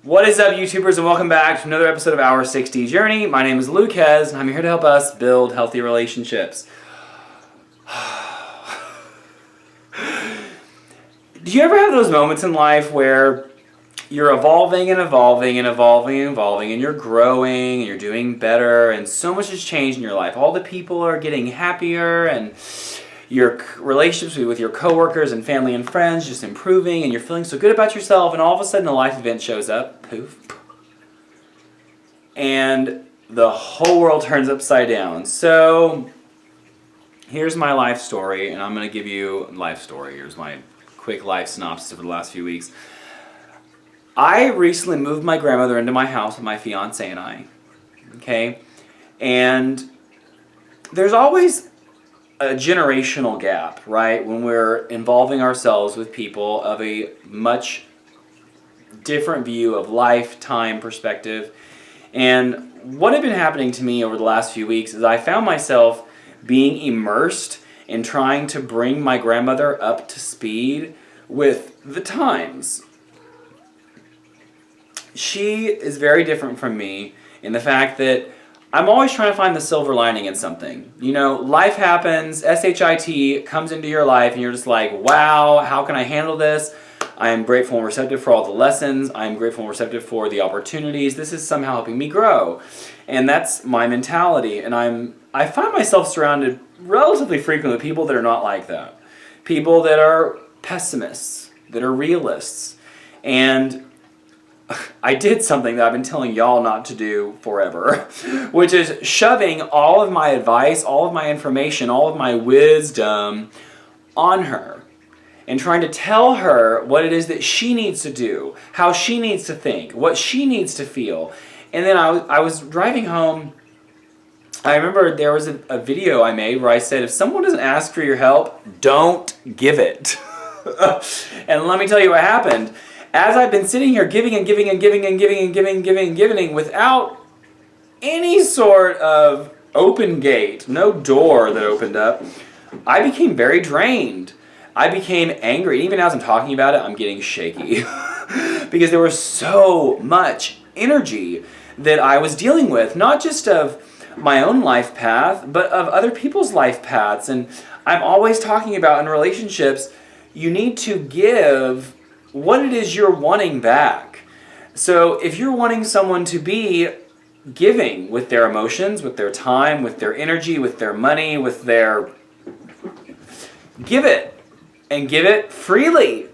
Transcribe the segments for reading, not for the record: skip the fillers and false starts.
What is up, YouTubers, and welcome back to another episode of Our 60 Journey. My name is Lucas, and I'm here to help us build healthy relationships. Do you ever have those moments in life where you're evolving and evolving and evolving and evolving, and you're growing, and you're doing better, and so much has changed in your life? All the people are getting happier, and your relationships with your coworkers and family and friends just improving, and you're feeling so good about yourself, and all of a sudden a life event shows up, poof, and the whole world turns upside down. So here's my life story, and I'm going to give you life story. Here's my quick life synopsis over the last few weeks. I recently moved my grandmother into my house with my fiance and I, okay? And there's always a generational gap, right? When we're involving ourselves with people of a much different view of life, time, perspective. And what had been happening to me over the last few weeks is I found myself being immersed in trying to bring my grandmother up to speed with the times. She is very different from me in the fact that I'm always trying to find the silver lining in something. You know, life happens, SHIT comes into your life, and you're just like, wow, how can I handle this? I am grateful and receptive for all the lessons. I am grateful and receptive for the opportunities. This is somehow helping me grow. And that's my mentality. And I find myself surrounded relatively frequently with people that are not like that. People that are pessimists, that are realists. And I did something that I've been telling y'all not to do forever, which is shoving all of my advice, all of my information, all of my wisdom on her and trying to tell her what it is that she needs to do, how she needs to think, what she needs to feel. And then I was driving home. I remember there was a video I made where I said, if someone doesn't ask for your help, don't give it. And let me tell you what happened. As I've been sitting here giving and giving and giving and giving and giving and giving and giving without any sort of open gate, no door that opened up, I became very drained. I became angry. Even as I'm talking about it, I'm getting shaky because there was so much energy that I was dealing with, not just of my own life path, but of other people's life paths. And I'm always talking about in relationships, you need to give what it is you're wanting back. So if you're wanting someone to be giving with their emotions, with their time, with their energy, with their money, with their... give it. And give it freely.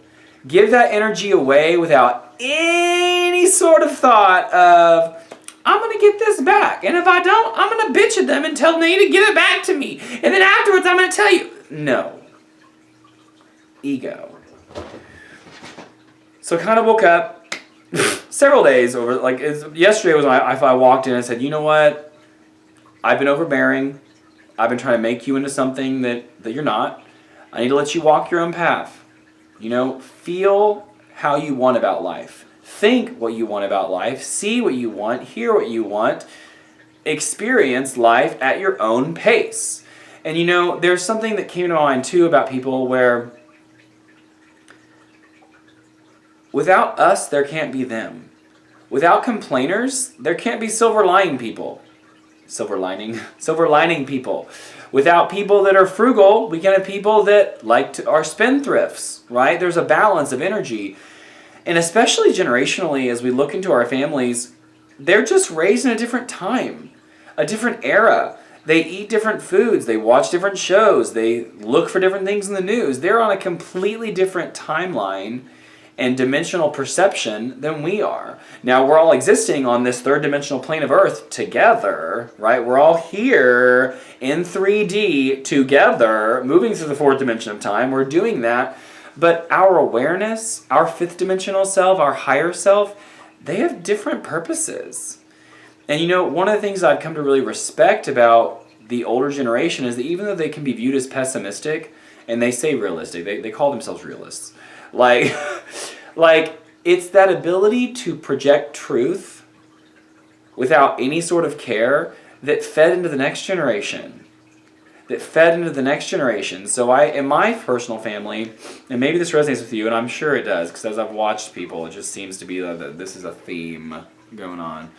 Give that energy away without any sort of thought of, I'm going to get this back. And if I don't, I'm going to bitch at them and tell them they need to give it back to me. And then afterwards, I'm going to tell you. No. Ego. So I kind of woke up several days over, yesterday was when I walked in and said, you know what? I've been overbearing. I've been trying to make you into something that you're not. I need to let you walk your own path. You know, feel how you want about life. Think what you want about life. See what you want. Hear what you want. Experience life at your own pace. And you know, there's something that came to mind too about people where without us, there can't be them. Without complainers, there can't be silver lining people. Silver lining people. Without people that are frugal, we can have people that are spendthrifts, right? There's a balance of energy. And especially generationally, as we look into our families, they're just raised in a different time, a different era. They eat different foods, they watch different shows, they look for different things in the news. They're on a completely different timeline and dimensional perception than we are. Now, we're all existing on this third dimensional plane of Earth together, right? We're all here in 3D together, moving through the fourth dimension of time. We're doing that. But our awareness, our fifth dimensional self, our higher self, they have different purposes. And you know, one of the things I've come to really respect about the older generation is that even though they can be viewed as pessimistic, and they say realistic, they call themselves realists, like it's that ability to project truth without any sort of care that fed into the next generation. that fed into the next generation. So in my personal family, and maybe this resonates with you, and I'm sure it does, because as I've watched people, it just seems to be that this is a theme going on.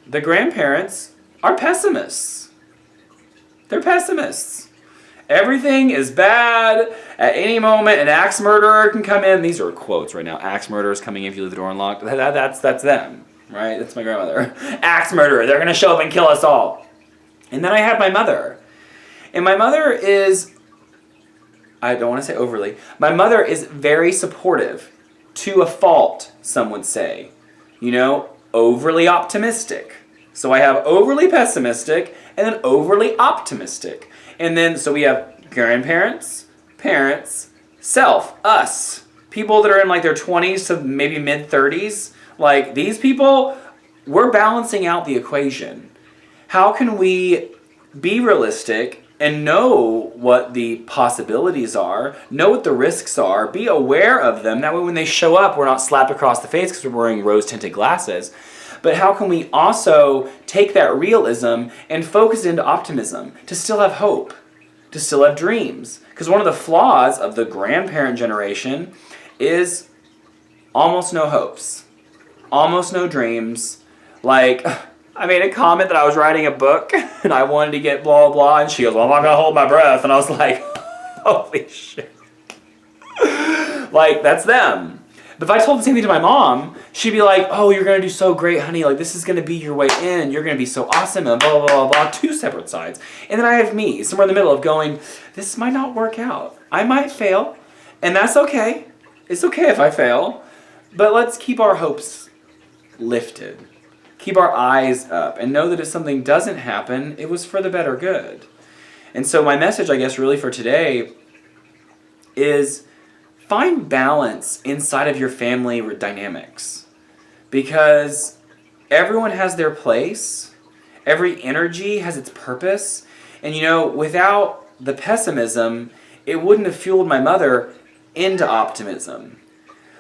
The grandparents are pessimists. They're pessimists. Everything is bad. At any moment, an axe murderer can come in. These are quotes right now. Axe murderer is coming in if you leave the door unlocked. That's them, right? That's my grandmother. Axe murderer. They're going to show up and kill us all. And then I have my mother. And my mother is, I don't want to say overly, my mother is very supportive. To a fault, some would say. You know, overly optimistic. So I have overly pessimistic and then overly optimistic. And then, so we have grandparents, parents, self, us. People that are in like their 20s to maybe mid-30s. Like, these people, we're balancing out the equation. How can we be realistic and know what the possibilities are, know what the risks are, be aware of them. That way when they show up, we're not slapped across the face because we're wearing rose-tinted glasses. But how can we also take that realism and focus it into optimism, to still have hope, to still have dreams? Because one of the flaws of the grandparent generation is almost no hopes, almost no dreams. Like, I made a comment that I was writing a book and I wanted to get blah, blah, and she goes, well, I'm not going to hold my breath. And I was like, holy shit. Like, that's them. But if I told the same thing to my mom, she'd be like, oh, you're going to do so great, honey. Like, this is going to be your way in. You're going to be so awesome and blah, blah, blah, blah. Two separate sides. And then I have me, somewhere in the middle of going, this might not work out. I might fail. And that's okay. It's okay if I fail. But let's keep our hopes lifted. Keep our eyes up. And know that if something doesn't happen, it was for the better good. And so my message, I guess, really for today is find balance inside of your family dynamics, because everyone has their place. Every energy has its purpose. And you know, without the pessimism, it wouldn't have fueled my mother into optimism.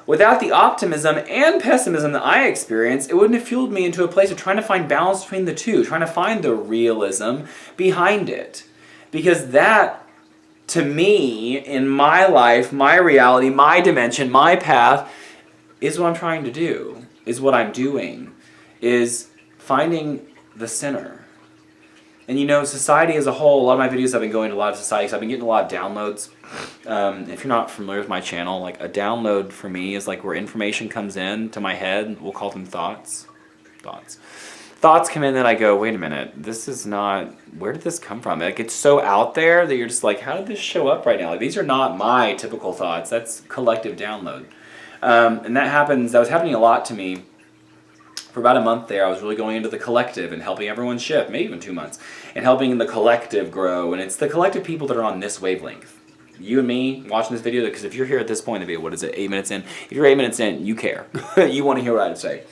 Without the optimism and pessimism that I experienced, it wouldn't have fueled me into a place of trying to find balance between the two, trying to find the realism behind it. Because that, to me, in my life, my reality, my dimension, my path, is what I'm trying to do, is what I'm doing, is finding the center. And you know, society as a whole, a lot of my videos have been going to a lot of societies. I've been getting a lot of downloads. If you're not familiar with my channel, like a download for me is like where information comes in to my head. We'll call them thoughts. Thoughts come in that I go, wait a minute, this is not, where did this come from? Like, it's so out there that you're just like, how did this show up right now? Like, these are not my typical thoughts. That's collective download. And that was happening a lot to me. For about a month there, I was really going into the collective and helping everyone shift, maybe even 2 months, and helping the collective grow. And it's the collective people that are on this wavelength. You and me watching this video, because if you're here at this point in the video, what is it, 8 minutes in? If you're 8 minutes in, you care. You want to hear what I have to say.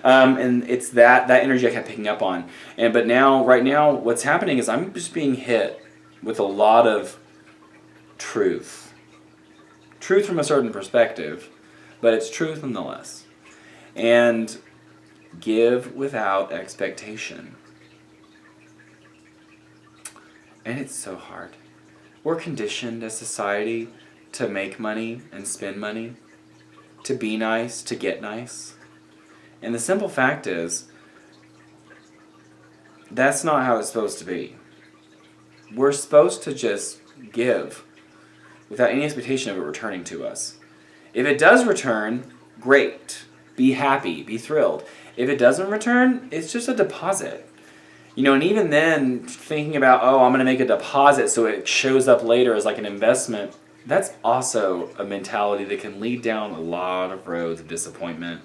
And it's that energy I kept picking up on. But now, right now, what's happening is I'm just being hit with a lot of truth. Truth from a certain perspective, but it's truth nonetheless. And give without expectation. And it's so hard. We're conditioned as society to make money and spend money, to be nice, to get nice. And the simple fact is, that's not how it's supposed to be. We're supposed to just give without any expectation of it returning to us. If it does return, great. Be happy, be thrilled. If it doesn't return, it's just a deposit. You know, and even then, thinking about, oh, I'm going to make a deposit so it shows up later as like an investment, that's also a mentality that can lead down a lot of roads of disappointment.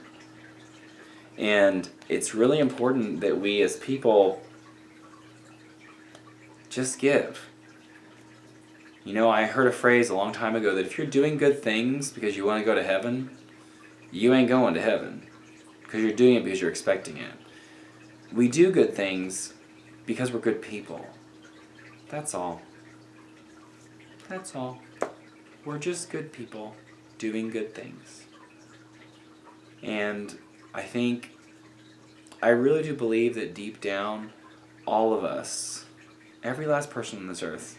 And it's really important that we as people just give. You know, I heard a phrase a long time ago that if you're doing good things because you want to go to heaven, you ain't going to heaven. Because you're doing it because you're expecting it. We do good things because we're good people. That's all. That's all. We're just good people doing good things. And I really do believe that deep down, all of us, every last person on this earth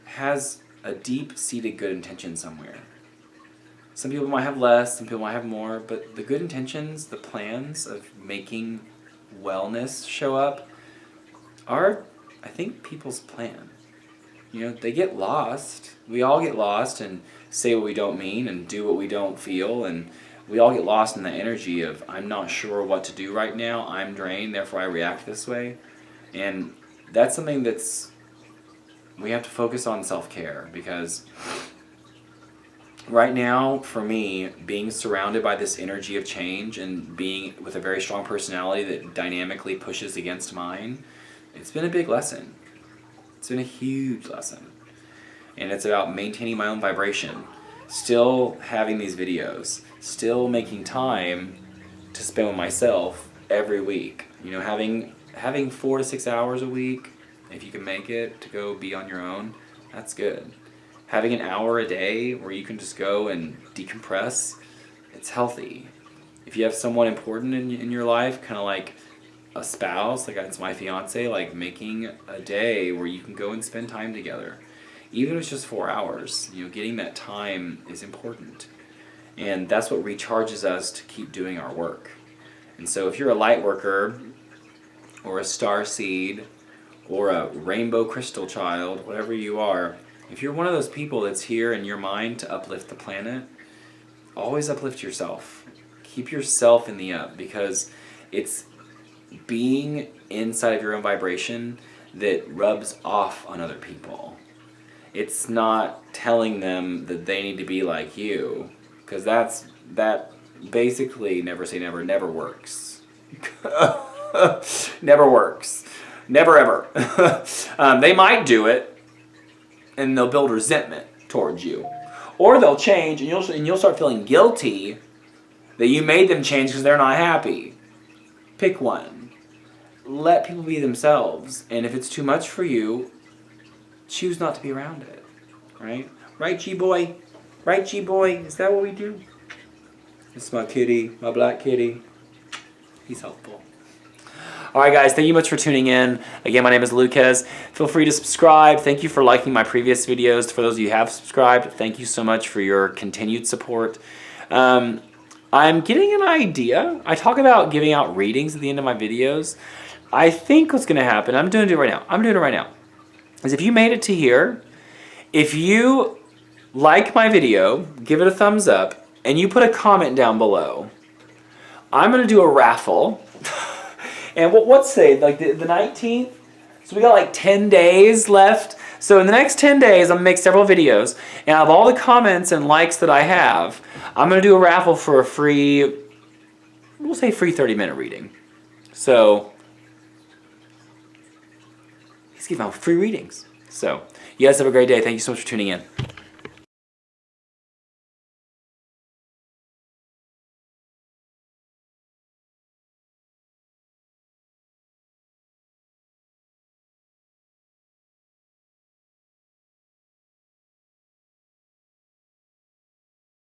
has a deep-seated good intention somewhere. Some people might have less, some people might have more, but the good intentions, the plans of making wellness show up are, I think, people's plan. You know, they get lost. We all get lost and say what we don't mean and do what we don't feel, and we all get lost in the energy of, I'm not sure what to do right now, I'm drained, therefore I react this way. And that's something we have to focus on self-care, because right now, for me, being surrounded by this energy of change and being with a very strong personality that dynamically pushes against mine, it's been a big lesson. It's been a huge lesson. And it's about maintaining my own vibration, still having these videos, still making time to spend with myself every week. You know, having 4 to 6 hours a week, if you can make it, to go be on your own, that's good. Having an hour a day where you can just go and decompress, it's healthy. If you have someone important in your life, kind of like a spouse, like it's my fiance, like making a day where you can go and spend time together. Even if it's just 4 hours, you know, getting that time is important. And that's what recharges us to keep doing our work. And so if you're a light worker, or a star seed, or a rainbow crystal child, whatever you are, if you're one of those people that's here in your mind to uplift the planet, always uplift yourself. Keep yourself in the up, because it's being inside of your own vibration that rubs off on other people. It's not telling them that they need to be like you, because that basically, never say never, never works. Never works. Never ever. They might do it, and they'll build resentment towards you. Or they'll change, and you'll start feeling guilty that you made them change because they're not happy. Pick one. Let people be themselves. And if it's too much for you, choose not to be around it. Right? Right, G-Boy? Right, G-Boy? Is that what we do? This is my kitty, my black kitty. He's helpful. Alright guys, thank you much for tuning in. Again, my name is Lucas. Feel free to subscribe. Thank you for liking my previous videos. For those of you who have subscribed, thank you so much for your continued support. I'm getting an idea. I talk about giving out readings at the end of my videos. I think what's going to happen, I'm doing it right now, is if you made it to here, if you like my video, give it a thumbs up, and you put a comment down below, I'm going to do a raffle. And what's say, like the 19th? So we got like 10 days left. So in the next 10 days, I'm going to make several videos. And out of all the comments and likes that I have, I'm going to do a raffle for a free, we'll say free 30-minute reading. So, he's giving out free readings. So, you guys have a great day. Thank you so much for tuning in.